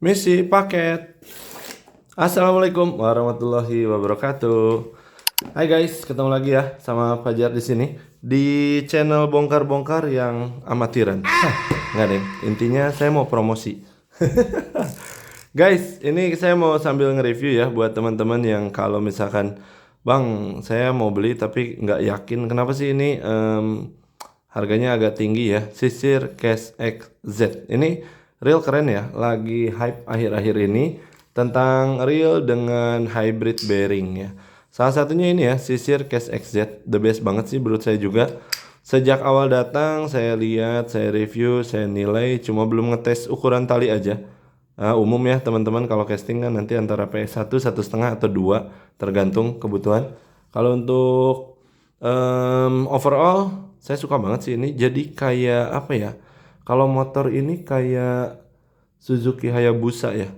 Misi paket. Assalamualaikum warahmatullahi wabarakatuh. Hai guys, ketemu lagi ya sama Fajar di sini di channel bongkar-bongkar yang amatiran. Nggak deh, intinya saya mau promosi. Guys, ini saya mau sambil nge-review ya buat teman-teman yang kalau misalkan Bang, saya mau beli tapi nggak yakin kenapa sih ini harganya agak tinggi ya. Sisir Case XZ. Ini real keren ya, lagi hype akhir-akhir ini tentang real dengan hybrid bearing ya. Salah satunya ini ya, Sisir Case XZ. The best banget sih menurut saya juga. Sejak awal datang saya lihat, saya review, saya nilai, cuma belum ngetes ukuran tali aja. Umum ya teman-teman, kalau casting kan nanti antara PS1 1,5 atau 2 tergantung kebutuhan. Kalau untuk overall saya suka banget sih ini. Jadi kayak apa ya? Kalau motor ini kayak Suzuki Hayabusa ya.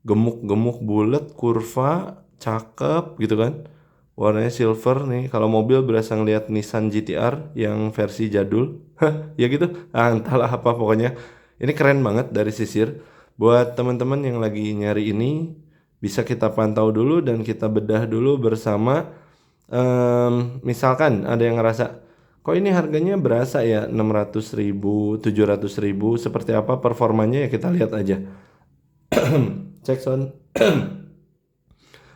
Gemuk-gemuk bulat, kurva, cakep gitu kan. Warnanya silver nih. Kalau mobil berasa ngeliat Nissan GT-R yang versi jadul. Ya gitu. Entahlah apa pokoknya. Ini keren banget dari Sisir. Buat teman-teman yang lagi nyari ini, bisa kita pantau dulu dan kita bedah dulu bersama. Misalkan ada yang ngerasa, kok ini harganya berasa ya 600.000, 700.000, seperti apa performanya ya kita lihat aja. Cek sound.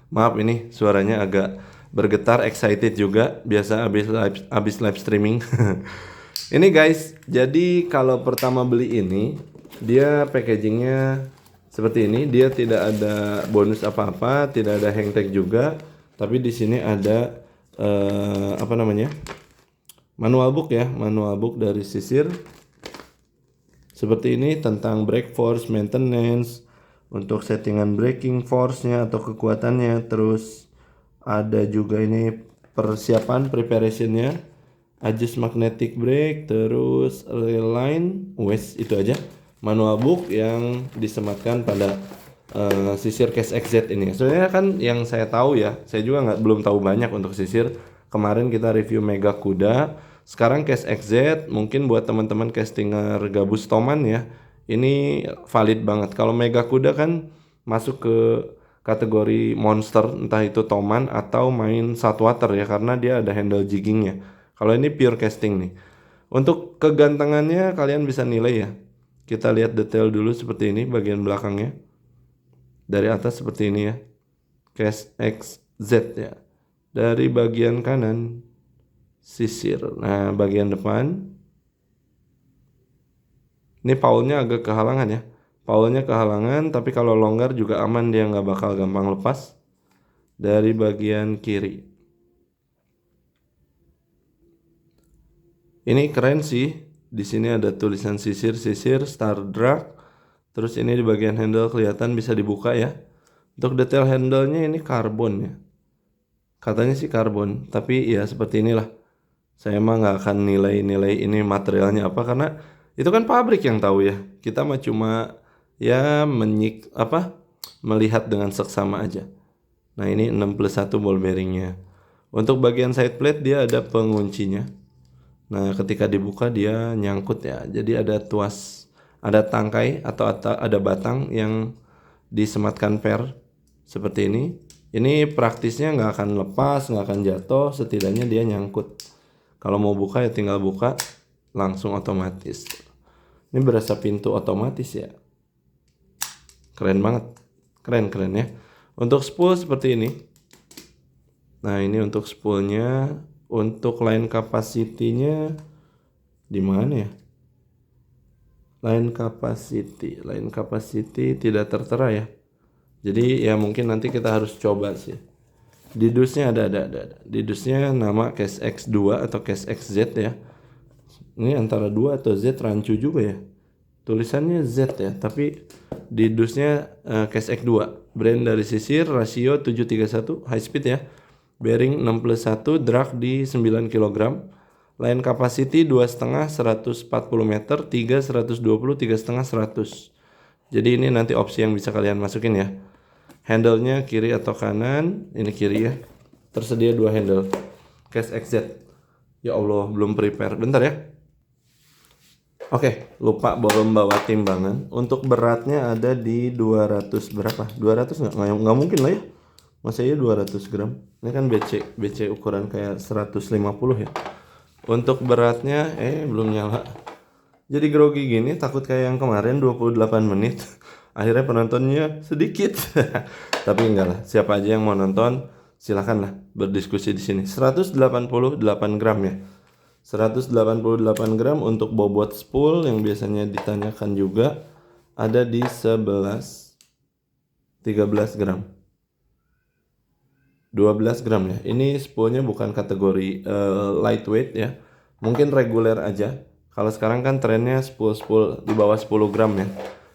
Maaf ini suaranya agak bergetar, excited juga, biasa abis live streaming. Ini guys, jadi kalau pertama beli ini, dia packagingnya seperti ini. Dia tidak ada bonus apa-apa, tidak ada hang tag juga. Tapi di sini ada apa namanya? Manual book ya, manual book dari Sisir. Seperti ini tentang brake force, maintenance, untuk settingan braking force-nya atau kekuatannya. Terus ada juga ini persiapan preparationnya, adjust magnetic brake, terus rail line, wes itu aja. Manual book yang disematkan pada Sisir Case XZ ini. Sebenarnya kan yang saya tahu ya, saya juga belum tahu banyak untuk Sisir. Kemarin kita review Mega Kuda, sekarang Case XZ. Mungkin buat teman-teman castinger gabus Toman ya, ini valid banget. Kalau Mega Kuda kan masuk ke kategori monster, entah itu Toman atau main saltwater ya, karena dia ada handle jiggingnya. Kalau ini pure casting nih. Untuk kegantengannya kalian bisa nilai ya. Kita lihat detail dulu seperti ini bagian belakangnya. Dari atas seperti ini ya. Case XZ ya. Dari bagian kanan Sisir. Nah, bagian depan ini paulnya agak kehalangan ya. Paulnya kehalangan, tapi kalau longgar juga aman, dia nggak bakal gampang lepas. Dari bagian kiri. Ini keren sih. Di sini ada tulisan Sisir Star Drag. Terus ini di bagian handle kelihatan bisa dibuka ya. Untuk detail handle-nya ini karbon ya. Katanya sih karbon, tapi ya seperti inilah. Saya mah nggak akan nilai-nilai ini materialnya apa, karena itu kan pabrik yang tahu ya. Kita mah cuma ya melihat dengan seksama aja. Nah, ini 61 ball bearingnya. Untuk bagian side plate dia ada penguncinya. Nah, ketika dibuka dia nyangkut ya. Jadi ada tuas, ada tangkai atau ada batang yang disematkan per seperti ini. Ini praktisnya nggak akan lepas, nggak akan jatuh, setidaknya dia nyangkut. Kalau mau buka ya tinggal buka langsung otomatis. Ini berasa pintu otomatis ya. Keren banget. Keren ya. Untuk spool seperti ini. Nah, ini untuk spoolnya. Untuk line capacity-nya di mana ya? Line capacity tidak tertera ya. Jadi ya mungkin nanti kita harus coba sih. Di dusnya ada. Di dusnya nama Case X2 atau Case XZ ya. Ini antara 2 atau Z, rancu juga ya. Tulisannya Z ya, tapi di dusnya Case X2. Brand dari Sisir, rasio 731, high speed ya. Bearing 61, drag di 9 kg. Line capacity 2,5 140 meter, 3 120, 3,5 100. Jadi ini nanti opsi yang bisa kalian masukin ya. Handle-nya kiri atau kanan, ini kiri ya. Tersedia 2 handle. Case XZ. Ya Allah, belum prepare. Bentar ya. Oke, lupa belum bawa timbangan. Untuk beratnya ada di 200 berapa? 200 nggak mungkin lah ya. Masa iya 200 gram? Ini kan BC ukuran kayak 150 ya. Untuk beratnya belum nyala. Jadi grogi gini, takut kayak yang kemarin 28 menit. Akhirnya penontonnya sedikit. Tapi enggak lah, siapa aja yang mau nonton silakan lah berdiskusi di sini. 188 gram ya. 188 gram untuk bobot spool yang biasanya ditanyakan juga ada di 13 gram. 12 gram ya. Ini spoolnya bukan kategori lightweight ya. Mungkin reguler aja. Kalau sekarang kan trennya spool di bawah 10 gram ya.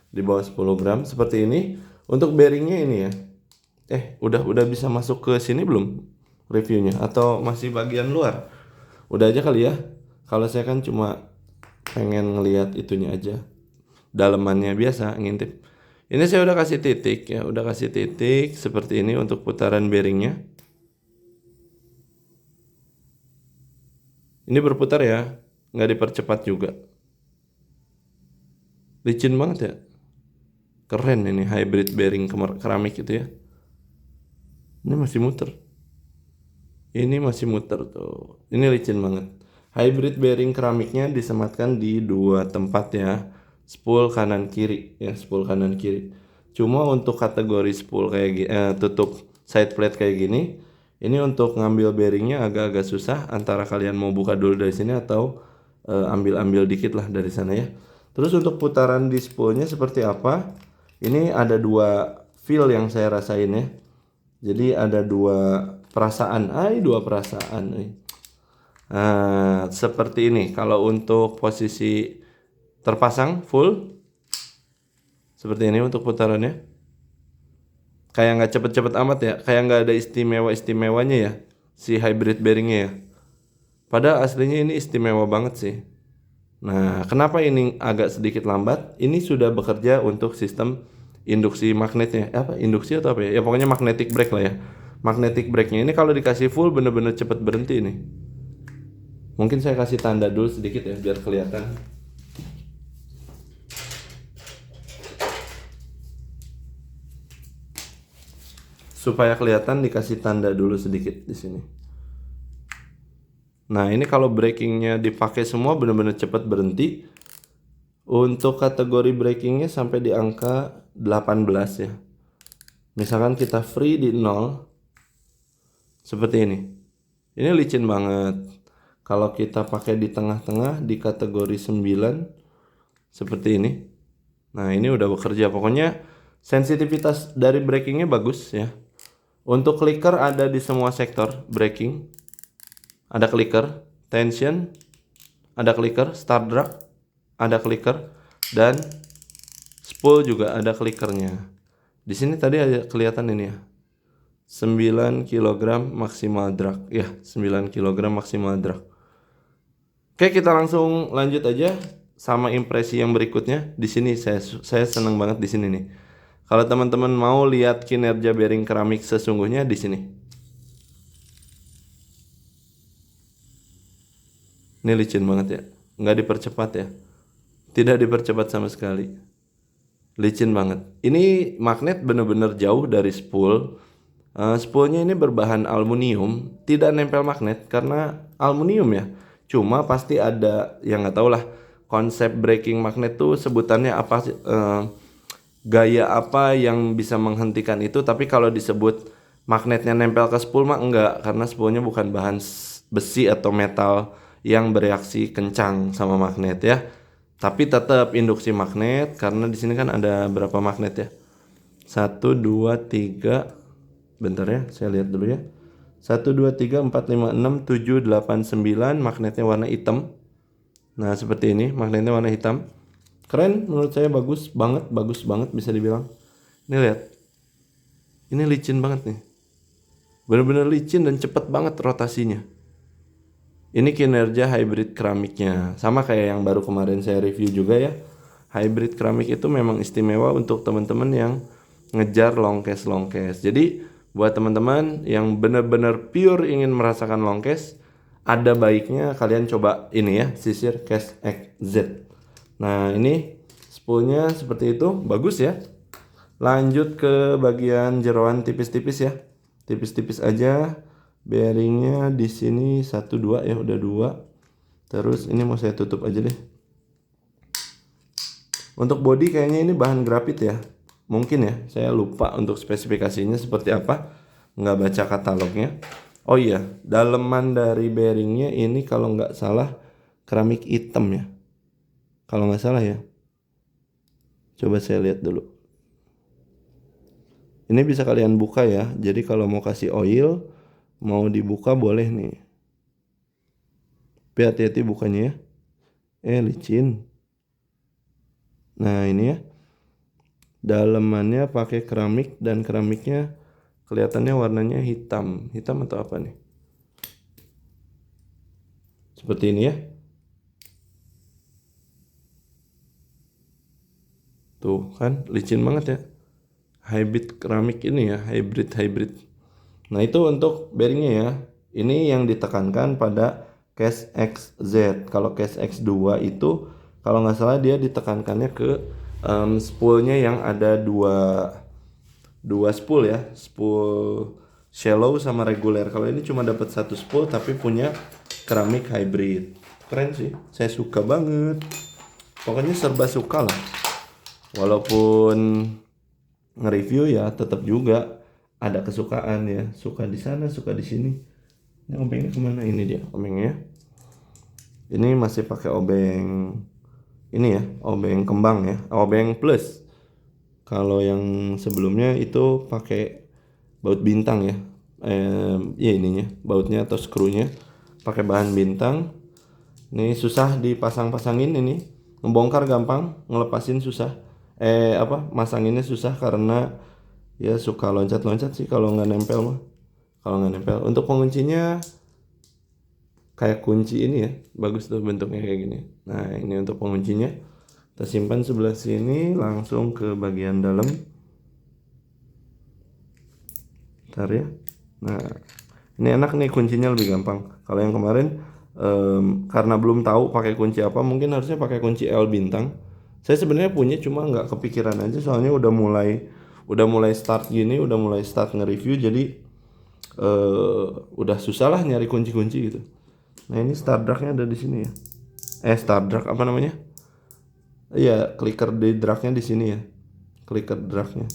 Di bawah 10 gram seperti ini. Untuk bearingnya ini ya. Udah bisa masuk ke sini belum reviewnya atau masih bagian luar? Udah aja kali ya. Kalau saya kan cuma pengen ngelihat itunya aja. Dalemannya biasa ngintip. Ini saya udah kasih titik ya, udah kasih titik seperti ini untuk putaran bearingnya. Ini berputar ya, nggak dipercepat juga. Licin banget ya. Keren ini hybrid bearing keramik itu ya. Ini masih muter. Ini masih muter tuh. Ini licin banget. Hybrid bearing keramiknya disematkan di dua tempat ya. Spool kanan kiri ya, spool kanan kiri. Cuma untuk kategori spool kayak tutup side plate kayak gini, ini untuk ngambil bearingnya agak-agak susah. Antara kalian mau buka dulu dari sini atau ambil-ambil dikit lah dari sana ya. Terus untuk putaran di spoolnya seperti apa? Ini ada dua feel yang saya rasain ya. Jadi ada dua perasaan, seperti ini. Kalau untuk posisi terpasang full, seperti ini untuk putarannya. Kayak nggak cepet-cepet amat ya, kayak nggak ada istimewa-istimewanya ya, si hybrid bearingnya ya. Padahal aslinya ini istimewa banget sih. Nah, kenapa ini agak sedikit lambat? Ini sudah bekerja untuk sistem induksi magnetnya. Induksi atau apa ya? Ya pokoknya magnetic brake lah ya. Magnetic brake-nya ini kalau dikasih full bener-bener cepet berhenti nih. Mungkin saya kasih tanda dulu sedikit ya biar kelihatan. Supaya kelihatan dikasih tanda dulu sedikit di sini. Nah, ini kalau brakingnya dipakai semua bener-bener cepet berhenti. Untuk kategori brakingnya sampai di angka 18 ya. Misalkan kita free di 0 seperti ini. Ini licin banget. Kalau kita pakai di tengah-tengah di kategori 9 seperti ini. Nah, ini udah bekerja. Pokoknya sensitivitas dari brakingnya bagus ya. Untuk clicker ada di semua sektor braking. Ada clicker, tension, ada clicker, start drag, ada clicker, dan spool juga ada clickernya. Di sini tadi ada kelihatan ini ya. 9 kg maksimal drag. Ya, 9 kg maksimal drag. Oke, kita langsung lanjut aja sama impresi yang berikutnya. Di sini saya senang banget di sini nih. Kalau teman-teman mau lihat kinerja bearing keramik sesungguhnya di sini. Ini licin banget ya. Nggak dipercepat ya. Tidak dipercepat sama sekali. Licin banget. Ini magnet bener-bener jauh dari spool. Spoolnya ini berbahan aluminium, tidak nempel magnet karena aluminium ya. Cuma pasti ada yang nggak tahu lah konsep braking magnet tuh sebutannya apa sih? Gaya apa yang bisa menghentikan itu. Tapi kalau disebut magnetnya nempel ke spool mah enggak, karena spoolnya bukan bahan besi atau metal yang bereaksi kencang sama magnet ya. Tapi tetap induksi magnet karena di sini kan ada berapa magnet ya? 1, 2, 3. Bentar ya, saya lihat dulu ya. 1, 2, 3, 4, 5, 6, 7, 8, 9. Magnetnya warna hitam. Nah, seperti ini, magnetnya warna hitam. Keren, menurut saya bagus banget bisa dibilang. Ini lihat. Ini licin banget nih. Bener-bener licin dan cepet banget rotasinya. Ini kinerja hybrid keramiknya. Sama kayak yang baru kemarin saya review juga ya. Hybrid keramik itu memang istimewa untuk teman-teman yang ngejar long case. Jadi buat teman-teman yang benar-benar pure ingin merasakan long case, ada baiknya kalian coba ini ya, sisir case XZ. Nah ini spoolnya seperti itu, bagus ya. Lanjut ke bagian jeroan tipis-tipis ya, tipis-tipis aja. Bearingnya di sini 1 2 ya, udah 2. Terus ini mau saya tutup aja deh. Untuk bodi kayaknya ini bahan grafit ya, mungkin ya, saya lupa untuk spesifikasinya seperti apa, nggak baca katalognya. Oh iya, daleman dari bearingnya ini kalau nggak salah keramik hitam ya, kalau nggak salah ya. Coba saya lihat dulu. Ini bisa kalian buka ya, jadi kalau mau kasih oil, mau dibuka boleh nih. Tapi hati-hati bukanya ya, licin. Nah ini ya, dalemannya pakai keramik dan keramiknya kelihatannya warnanya hitam. Hitam atau apa nih? Seperti ini ya. Tuh kan licin banget ya. Hybrid keramik ini ya, hybrid. Nah itu untuk bearingnya ya. Ini yang ditekankan pada case XZ. Kalau case X2 itu kalau nggak salah dia ditekankannya ke spoolnya yang ada dua spool ya, spool shallow sama reguler. Kalau ini cuma dapat 1 spool tapi punya keramik hybrid. Keren sih, saya suka banget. Pokoknya serba suka lah. Walaupun nge-review ya tetap juga ada kesukaan ya, suka di sana, suka di sini. Ini obengnya kemana? Ini dia obengnya. Ini masih pakai obeng ini ya, obeng kembang ya, obeng plus. Kalau yang sebelumnya itu pakai baut bintang ya. Ya ininya, bautnya atau skrunya pakai bahan bintang. Ini susah dipasang-pasangin ini. Ngebongkar gampang, ngelepasin susah. Masanginnya susah karena ya suka loncat-loncat sih kalau nggak nempel mah. Kalau nggak nempel. Untuk penguncinya kayak kunci ini ya, bagus tuh bentuknya kayak gini. Nah ini untuk penguncinya. Kita simpan sebelah sini, langsung ke bagian dalam. Bentar ya. Nah, ini enak nih, kuncinya lebih gampang. Kalau yang kemarin karena belum tahu pakai kunci apa, mungkin harusnya pakai kunci L bintang. Saya sebenarnya punya cuma nggak kepikiran aja, soalnya udah mulai start gini, udah mulai start nge-review, jadi udah susah lah nyari kunci-kunci gitu. Nah ini start drag-nya ada di sini ya. Start drag apa namanya? Iya, clicker di drag-nya di sini ya. Clicker drag-nya.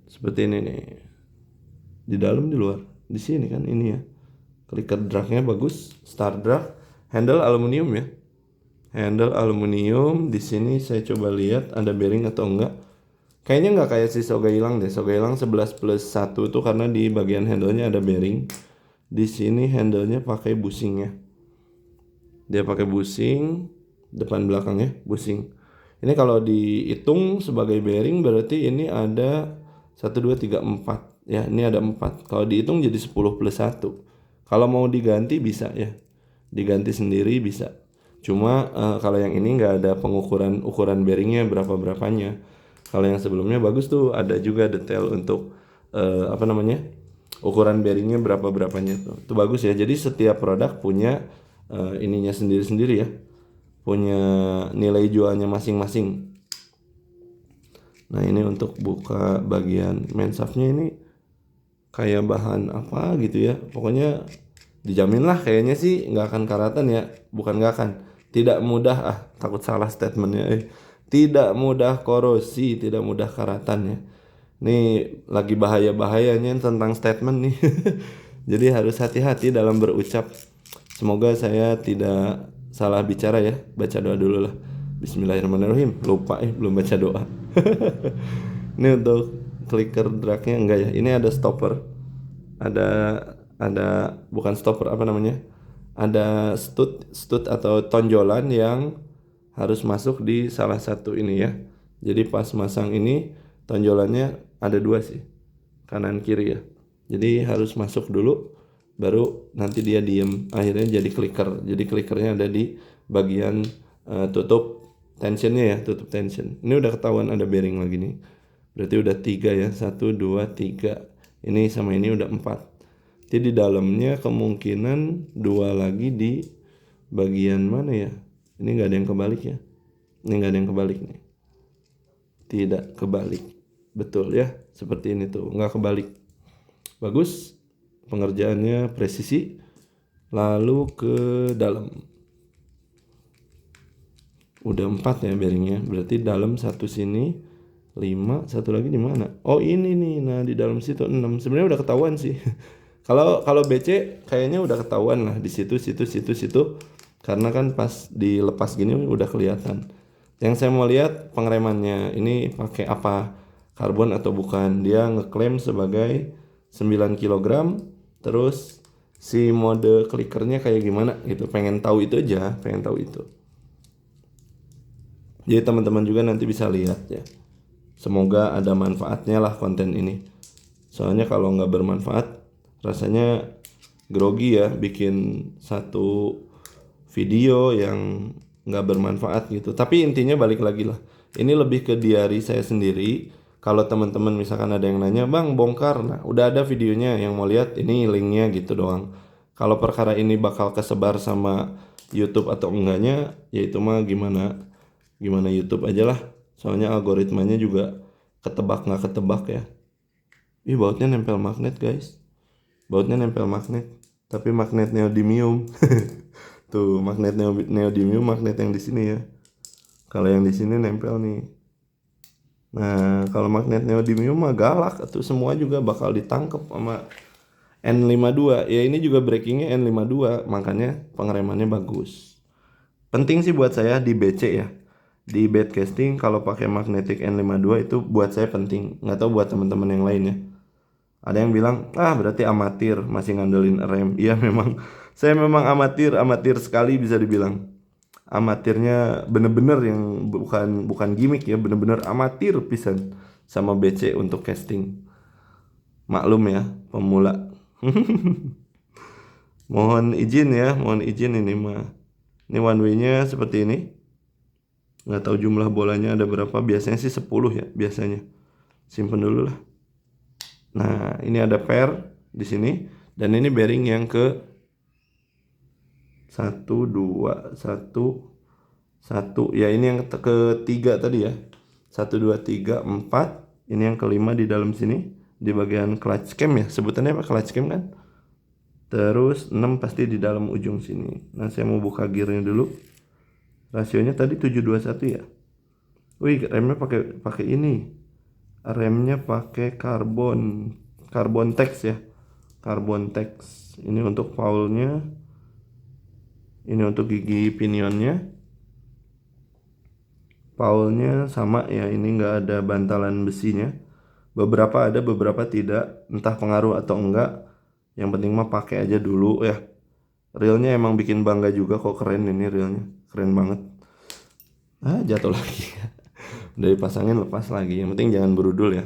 Seperti ini nih. Di dalam, di luar. Di sini kan ini ya. Clicker drag-nya bagus, start drag. Handle aluminium ya. Handle aluminium. Di sini saya coba lihat ada bearing atau enggak. Kayaknya enggak kayak si Sogailang deh. Sogailang 11+1 tuh karena di bagian handle-nya ada bearing. Di sini handle-nya pakai bushing ya. Dia pakai bushing depan belakangnya, bushing. Ini kalau dihitung sebagai bearing berarti ini ada 1 2 3 4 ya, ini ada 4. Kalau dihitung jadi 10+1. Kalau mau diganti bisa ya. Diganti sendiri bisa. Cuma kalau yang ini nggak ada ukuran bearingnya berapa-berapanya. Kalau yang sebelumnya bagus tuh, ada juga detail untuk ukuran bearingnya berapa-berapanya tuh. Itu bagus ya. Jadi setiap produk punya ininya sendiri-sendiri ya. Punya nilai jualnya masing-masing. Nah ini untuk buka bagian main shaftnya, ini kayak bahan apa gitu ya. Pokoknya dijamin lah kayaknya sih nggak akan karatan ya. Bukan nggak akan. Tidak mudah, takut salah statementnya. Tidak mudah korosi, tidak mudah karatan ya. Ini lagi bahaya-bahayanya tentang statement nih. Jadi harus hati-hati dalam berucap. Semoga saya tidak salah bicara ya. Baca doa dulu lah. Bismillahirrahmanirrahim. Lupa belum baca doa. Ini untuk clicker dragnya enggak ya. Ini ada stopper. Ada bukan stopper, apa namanya? Ada stud atau tonjolan yang harus masuk di salah satu ini ya. Jadi pas masang ini tonjolannya ada 2 sih. Kanan kiri ya. Jadi harus masuk dulu, baru nanti dia diem, akhirnya jadi clicker. Jadi clickernya ada di bagian tutup tensionnya ya, tutup tension. Ini udah ketahuan ada bearing lagi nih, berarti udah 3 ya, 1 2 3. Ini sama ini udah 4. Jadi di dalamnya kemungkinan 2 lagi di bagian mana ya, Ini nggak ada yang kebalik ya. Ini nggak ada yang kebalik nih. Tidak kebalik. Betul ya. Seperti ini tuh. Nggak kebalik. Bagus. Pengerjaannya presisi. Lalu ke dalam. Udah 4 ya bearingnya. Berarti dalam satu sini 5. Satu lagi di mana? Oh ini nih. Nah di dalam situ 6. Sebenarnya udah ketahuan sih. Kalau BC kayaknya udah ketahuan lah di situ. Karena kan pas dilepas gini udah kelihatan. Yang saya mau lihat pengeremannya ini pakai apa? Karbon atau bukan? Dia ngeklaim sebagai 9 kg. Terus si mode klikernya kayak gimana gitu. Pengen tahu itu aja, pengen tahu itu. Jadi teman-teman juga nanti bisa lihat ya. Semoga ada manfaatnya lah konten ini. Soalnya kalau nggak bermanfaat rasanya grogi ya bikin satu video yang nggak bermanfaat gitu. Tapi intinya balik lagi lah. Ini lebih ke diary saya sendiri. Kalau teman-teman misalkan ada yang nanya, "Bang, bongkar." Nah, udah ada videonya, yang mau lihat ini linknya gitu doang. Kalau perkara ini bakal kesebar sama YouTube atau enggaknya, ya itu mah gimana YouTube aja lah. Soalnya algoritmanya juga ketebak nggak ketebak ya. Ih, bautnya nempel magnet guys. Bautnya nempel magnet. Tapi magnet neodymium. Tuh magnet neodymium, magnet yang di sini ya. Kalau yang di sini nempel nih. Nah, kalau magnet neodymium mah galak tuh, semua juga bakal ditangkap sama N52. Ya ini juga breakingnya N52, makanya pengeremannya bagus. Penting sih buat saya di BC ya. Di bed casting kalau pakai magnetic N52 itu buat saya penting. Nggak tahu buat teman-teman yang lain ya. Ada yang bilang, berarti amatir masih ngandelin rem. Iya memang, saya memang amatir sekali bisa dibilang. Amatirnya bener-bener yang bukan gimmick ya, bener-bener amatir pisan sama BC untuk casting. Maklum ya, pemula. Mohon izin ini mah. Ini one way-nya seperti ini. Nggak tahu jumlah bolanya ada berapa, biasanya sih 10 ya biasanya. Simpen dulu lah. Nah, ini ada pair di sini dan ini bearing yang ke 1 2 1 ya, ini yang ketiga tadi ya. 1 2 3 4. Ini yang kelima di dalam sini di bagian clutch cam ya. Sebutannya apa, clutch cam kan? Terus 6 pasti di dalam ujung sini. Nah, saya mau buka gearnya dulu. Rasionya tadi 721 ya. Wih, remnya pakai ini. Remnya pakai karbon tex ya. Karbon tex. Ini untuk foulnya. Ini untuk gigi pinionnya. Foulnya sama ya. Ini nggak ada bantalan besinya. Beberapa ada, beberapa tidak. Entah pengaruh atau enggak. Yang penting mah pakai aja dulu ya. Reelnya emang bikin bangga juga kok, keren ini reelnya. Keren banget. Jatuh lagi. Udah dipasangin lepas lagi. Yang penting jangan berudul ya.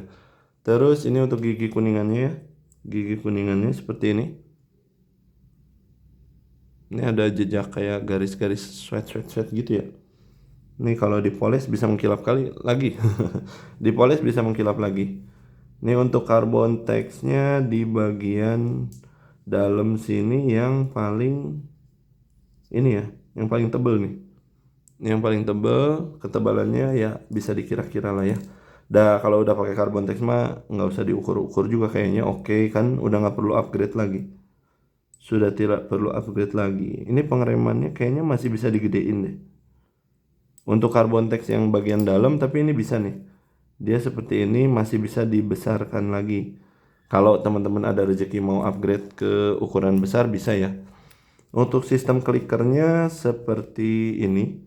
Terus ini untuk gigi kuningannya ya. Gigi kuningannya seperti ini. Ini ada jejak kayak garis-garis sweat gitu ya. Ini kalau dipoles bisa mengkilap kali lagi. Dipoles bisa mengkilap lagi. Ini untuk karbon teksnya di bagian dalam sini yang paling ini ya, yang paling tebel nih. Ini yang paling tebel, ketebalannya ya bisa dikira-kira lah ya. Kalau udah pakai karbon tex mah nggak usah diukur-ukur juga kayaknya, oke kan, udah nggak perlu upgrade lagi. Sudah tidak perlu upgrade lagi. Ini pengeremannya kayaknya masih bisa digedein deh. Untuk karbon tex yang bagian dalam, tapi ini bisa nih. Dia seperti ini masih bisa dibesarkan lagi. Kalau teman-teman ada rezeki mau upgrade ke ukuran besar bisa ya. Untuk sistem klikernya seperti ini.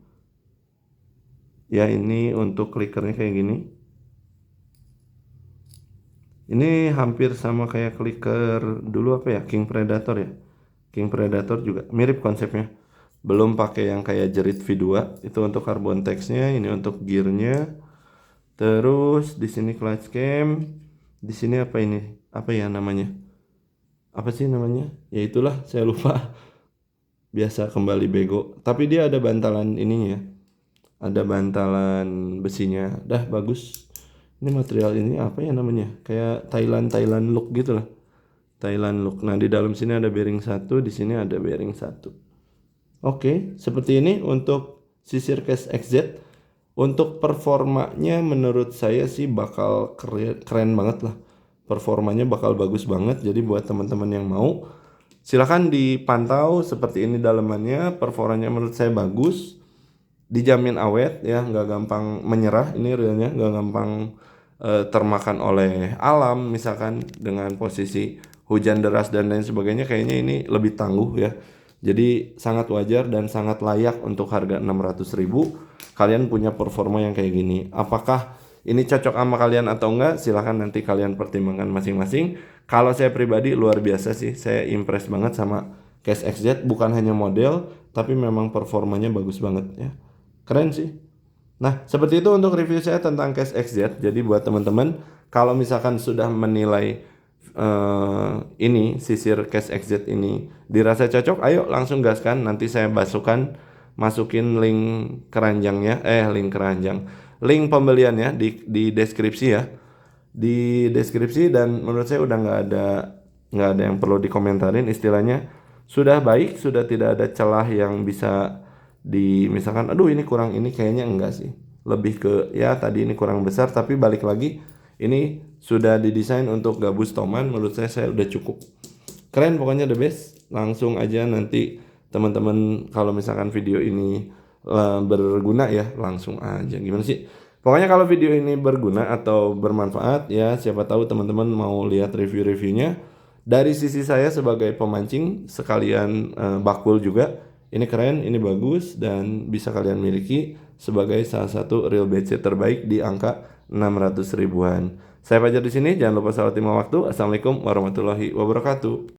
Ya, ini untuk klikernya kayak gini. Ini hampir sama kayak clicker dulu apa ya, King Predator ya. King Predator juga mirip konsepnya. Belum pakai yang kayak jerit V2. Itu untuk karbon teksnya, ini untuk gearnya. Terus di sini clutch cam. Di sini apa ini? Apa ya namanya? Apa sih namanya? Ya itulah, saya lupa. Biasa kembali bego. Tapi dia ada bantalan ininya ya. Ada bantalan besinya. Dah bagus. Ini material ini apa ya namanya? Kayak Thailand look gitu lah. Thailand look. Nah, di dalam sini ada bearing 1, di sini ada bearing 1. Oke, seperti ini untuk sisir Case XZ. Untuk performanya menurut saya sih bakal keren banget lah. Performanya bakal bagus banget. Jadi buat teman-teman yang mau, silahkan dipantau seperti ini dalemannya. Performanya menurut saya bagus, dijamin awet ya, nggak gampang menyerah. Ini realnya nggak gampang termakan oleh alam, misalkan dengan posisi hujan deras dan lain sebagainya. Kayaknya ini lebih tangguh ya. Jadi sangat wajar dan sangat layak untuk harga 600.000 kalian punya performa yang kayak gini. Apakah ini cocok sama kalian atau enggak? Silahkan nanti kalian pertimbangkan masing-masing. Kalau saya pribadi luar biasa sih, saya impress banget sama Case XZ. Bukan hanya model, tapi memang performanya bagus banget ya. Keren sih. Nah, seperti itu untuk review saya tentang Case XZ. Jadi buat teman-teman, kalau misalkan sudah menilai ini sisir Case XZ ini dirasa cocok, ayo langsung gaskan. Nanti saya masukin link keranjangnya, link pembeliannya di deskripsi ya, di deskripsi. Dan menurut saya udah nggak ada yang perlu dikomentarin, istilahnya sudah baik, sudah tidak ada celah yang bisa misalkan aduh ini kurang, ini kayaknya enggak sih, lebih ke ya tadi ini kurang besar, tapi balik lagi ini sudah didesain untuk gabus toman. Menurut saya udah cukup keren, pokoknya the best. Langsung aja nanti teman-teman kalau misalkan video ini berguna ya, langsung aja. Gimana sih? Pokoknya kalau video ini berguna atau bermanfaat ya, siapa tahu teman-teman mau lihat review-reviewnya dari sisi saya sebagai pemancing sekalian bakul juga. Ini keren, ini bagus, dan bisa kalian miliki sebagai salah satu real BC terbaik di angka 600 ribuan. Saya Fajar di sini, jangan lupa salat 5 waktu. Assalamualaikum warahmatullahi wabarakatuh.